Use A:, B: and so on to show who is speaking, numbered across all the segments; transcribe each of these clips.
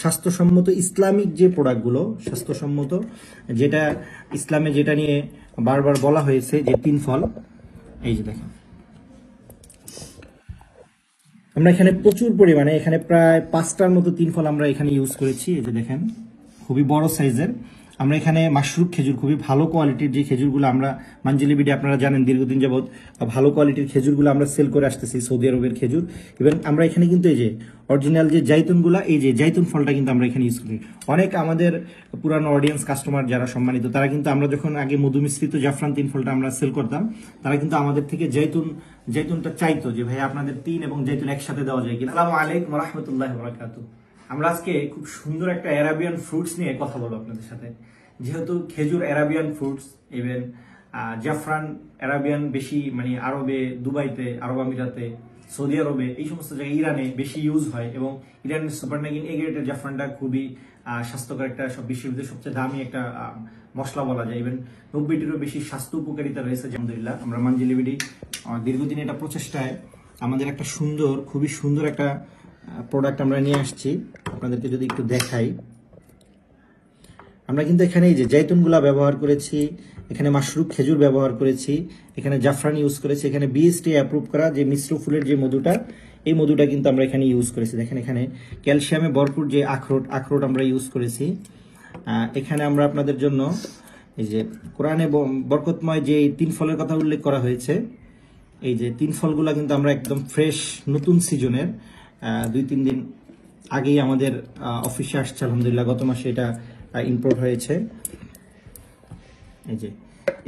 A: স্বাস্থ্যসম্মত ইসলামিক যে প্রোডাক্টগুলো স্বাস্থ্যসম্মত, যেটা ইসলামে যেটা নিয়ে বারবার বলা হয়েছে যে 3 ফল। এই যে দেখেন, আমরা এখানে প্রচুর পরিমাণে, এখানে প্রায় 5টার মতো 3 ফল আমরা এখানে ইউজ করেছি। এই যে দেখেন, খুবই বড় সাইজের। আমরা এখানে মাশরুক খেজুর, খুবই ভালো কোয়ালিটির যে খেজুরগুলো আমরা মানজিলি বিডি আপনারা জানেন দীর্ঘদিন যাবত ভালো কোয়ালিটির খেজুরগুলো আমরা সেল করে আসতেছি, সৌদি আরবের খেজুর। এবং আমরা এখানে কিন্তু এই যে অরিজিনাল যে জাইতুনগুলা, এই যে জাইতুন ফলটা কিন্তু আমরা এখানে ইউজ করি। অনেক আমাদের পুরানো অডিয়েন্স কাস্টমার যারা সম্মানিত, তারা কিন্তু আমরা যখন আগে মধু মিশ্রিত জাফরান 3 ফলটা আমরা সেল করতাম, তারা কিন্তু আমাদের থেকে জাইতুনটা চাইতো যে ভাই আপনাদের 3 এবং জাইতুন একসাথে দেওয়া যায় কিনা। আসসালামু আলাইকুম ওয়া রাহমাতুল্লাহি ওয়া বারাকাতুহু। আমরা আজকে খুব সুন্দর একটা অ্যারাবিয়ান ফ্রুটস নিয়ে কথা বলবো আপনাদের সাথে। যেহেতু খেজুর অ্যারাবিয়ান ফ্রুটস, ইভেন জাফরান অ্যারাবিয়ান বেশি, মানে আরবে, দুবাইতে, আরব আমিরাতে, সৌদি আরবে, এই সমস্ত জায়গায়, ইরানে বেশি ইউজ হয়। এবং ইরানের সুপারনাগিন এ গ্রেডের জাফরানটা খুবই স্বাস্থ্যকর একটা, বিশ্বের ভিতরে সবচেয়ে দামি একটা মশলা বলা যায়। ইভেন 90টিরও বেশি স্বাস্থ্য উপকারিতা রয়েছে। আলহামদুলিল্লাহ আমরা মানজিলি বিডি দীর্ঘদিন এটা প্রচেষ্টায় আমাদের একটা সুন্দর, খুবই সুন্দর একটা প্রোডাক্ট আমরা নিয়ে আসছি। আপনাদেরকে যদি একটু দেখাই, আমরা কিন্তু এখানে এই যে জাইতুনগুলা ব্যবহার করেছি, এখানে মাশরুক খেজুর ব্যবহার করেছি, এখানে জাফরান ইউজ করেছি, এখানে বিএসটি অ্যাপ্রুভ করা যে মিশ্র ফুলের যে মধুটা, এই মধুটা কিন্তু আমরা এখানে ইউজ করেছি। দেখেন এখানে ক্যালসিয়ামে ভরপুর যে আখরোট আমরা ইউজ করেছি। এখানে আমরা আপনাদের জন্য এই যে কোরআনে বরকতময় যে 3 ফলের কথা উল্লেখ করা হয়েছে, এই যে 3 ফলগুলা কিন্তু আমরা একদম ফ্রেশ, নতুন সিজনের 2-3 দিন আগেই আমাদের অফিসে আসছে। আলহামদুলিল্লাহ গত মাসে এটা ইম্পোর্ট হয়েছে। এই যে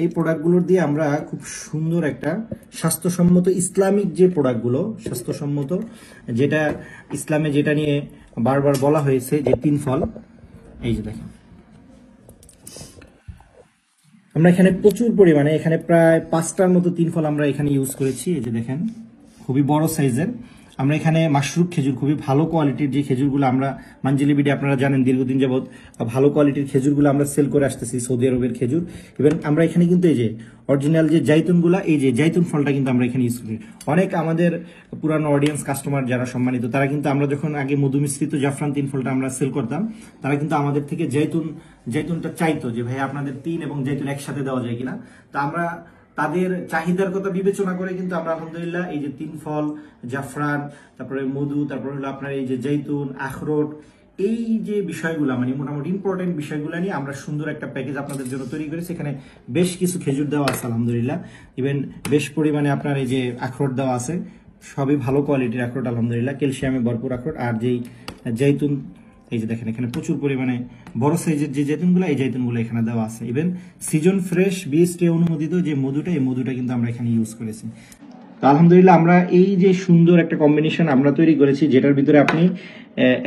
A: এই প্রোডাক্টগুলো দিয়ে আমরা খুব সুন্দর একটা স্বাস্থ্যসম্মত ইসলামিক যে প্রোডাক্টগুলো স্বাস্থ্যসম্মত, যেটা ইসলামে যেটা নিয়ে বারবার বলা হয়েছে যে 3 ফল। এই যে দেখেন, আমরা এখানে প্রচুর পরিমাণে, এখানে প্রায় 5টার মতো 3 ফল আমরা এখানে ইউজ করেছি। এই যে দেখেন, খুবই বড় সাইজের। আমরা এখানে মাশরুক খেজুর, খুবই ভালো কোয়ালিটির যে খেজুরগুলো আমরা মানজিলি বিডি আপনারা জানেন দীর্ঘদিন যাবত ভালো কোয়ালিটির খেজুরগুলো আমরা সেল করে আসতেছি, সৌদি আরবের খেজুর। এবং আমরা এখানে কিন্তু এই যে অরিজিনাল যে জাইতুনগুলা, এই যে জাইতুন ফলটা কিন্তু আমরা এখানে ইউজ করি। অনেক আমাদের পুরানো অডিয়েন্স কাস্টমার যারা সম্মানিত, তারা কিন্তু আমরা যখন আগে মধু মিশ্রিত জাফরান 3 ফলটা আমরা সেল করতাম, তারা কিন্তু আমাদের থেকে জাইতুনটা চাইতো যে ভাই আপনাদের 3 এবং জাইতুন একসাথে দেওয়া যায় কিনা। তা আমরা তাদের চাহিদার কথা বিবেচনা করে কিন্তু আমরা আলহামদুলিল্লাহ এই যে 3 ফল, জাফরান, তারপরে মধু, তারপরে হলো আপনার এই যে জাইতুন, আখরোট, এই যে বিষয়গুলো, মানে মোটামুটি ইম্পর্টেন্ট বিষয়গুলো নিয়ে আমরা সুন্দর একটা প্যাকেজ আপনাদের জন্য তৈরি করেছি। এখানে বেশ কিছু খেজুর দেওয়া আছে আলহামদুলিল্লাহ, ইভেন বেশ পরিমাণে আপনার এই যে আখরোট দেওয়া আছে, সবই ভালো কোয়ালিটির আখরোট আলহামদুলিল্লাহ, ক্যালসিয়ামে ভরপুর আখরোট। আর যেই জাইতুন, এই যে দেখেন এখানে প্রচুর পরিমাণে বড় সাইজের যে জাইতুনগুলো, এই জাইতুনগুলো এখানে দেওয়া আছে। ইভেন সিজন ফ্রেশ বিএসটি অনুমোদিত যে মধুটা, এই মধুটা কিন্তু আমরা এখানে ইউজ করেছি। তো আলহামদুলিল্লাহ আমরা এই যে সুন্দর একটা কম্বিনেশন আমরা তৈরি করেছি, যেটার ভিতরে আপনি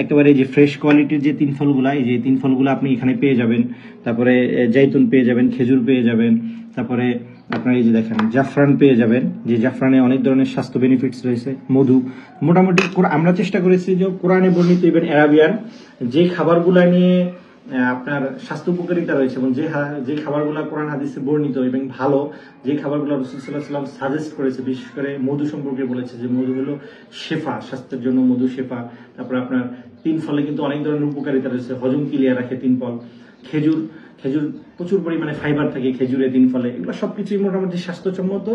A: একেবারে যে ফ্রেশ কোয়ালিটির যে 3 ফলগুলা, এই যে 3 ফলগুলো আপনি এখানে পেয়ে যাবেন। তারপরে জাইতুন পেয়ে যাবেন, খেজুর পেয়ে যাবেন, তারপরে আপনার এই যে দেখেন জাফরান পেয়ে যাবেন, যে জাফরানে অনেক ধরনের স্বাস্থ্য বেনিফিটস রয়েছে, মধু। মোটামুটি আমরা চেষ্টা করেছি যে কোরআনে বর্ণিত ইভেন অ্যারাবিয়ান যে খাবারগুলা নিয়ে আপনার স্বাস্থ্য উপকারিতা রয়েছে, এবং যে খাবারগুলো কোরআন হাদিসে বর্ণিত এবং ভালো, যে খাবারগুলো রাসূল সাল্লাল্লাহু আলাইহি ওয়াসাল্লাম সাজেস্ট করেছে, বিশেষ করে মধু সম্পর্কে বলেছে যে মধু হলো শেফা, স্বাস্থ্যের জন্য মধু শেফা। তারপরে আপনার 3 ফলে কিন্তু অনেক ধরনের উপকারিতা রয়েছে, হজম ক্লিয়ার রাখে 3 ফল। খেজুর প্রচুর পরিমাণে ফাইবার থাকে খেজুরে 3 ফলে। এগুলো সবকিছুই মোটামুটি স্বাস্থ্যসম্মত,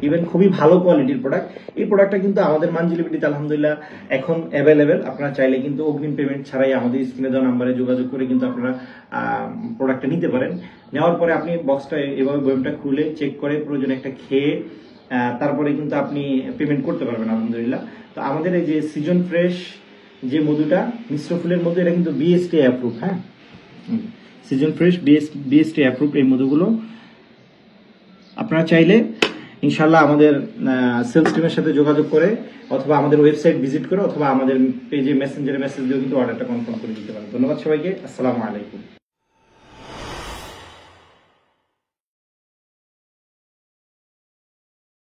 A: ইভেন খুবই ভালো কোয়ালিটির প্রোডাক্ট। এই প্রোডাক্টটা কিন্তু আমাদের মানজিলি বিডিতে আলহামদুলিল্লাহ এখন অ্যাভেলেবেল। আপনারা চাইলে কিন্তু অগ্রিম পেমেন্ট ছাড়াই আমাদের স্ক্রিনে দেওয়া নাম্বারে যোগাযোগ করে কিন্তু আপনারা প্রোডাক্টটা নিতে পারেন। নেওয়ার পরে আপনি বক্সটা এভাবে বয়ামটা খুলে চেক করে প্রয়োজনে একটা খেয়ে তারপরে কিন্তু আপনি পেমেন্ট করতে পারবেন আলহামদুলিল্লাহ। তো আমাদের এই যে সিজন ফ্রেশ যে মধুটা, মিশ্র ফুলের মধু, এটা কিন্তু বিএসটি অ্যাপ্রুভ। হ্যাঁ, সিজন ফ্রেশ বিএসটি অ্যাপ্রুভ এই মধুগুলো আপনারা চাইলে ইনশাল্লাহ আমাদের সেলস টিমের সাথে যোগাযোগ করে, অথবা আমাদের ওয়েবসাইট ভিজিট করে, অথবা আমাদের পেজে মেসেঞ্জারে মেসেজ দিয়েও কিন্তু অর্ডারটা কনফার্ম করে দিতে পারেন। ধন্যবাদ সবাইকে। আসসালামু আলাইকুম।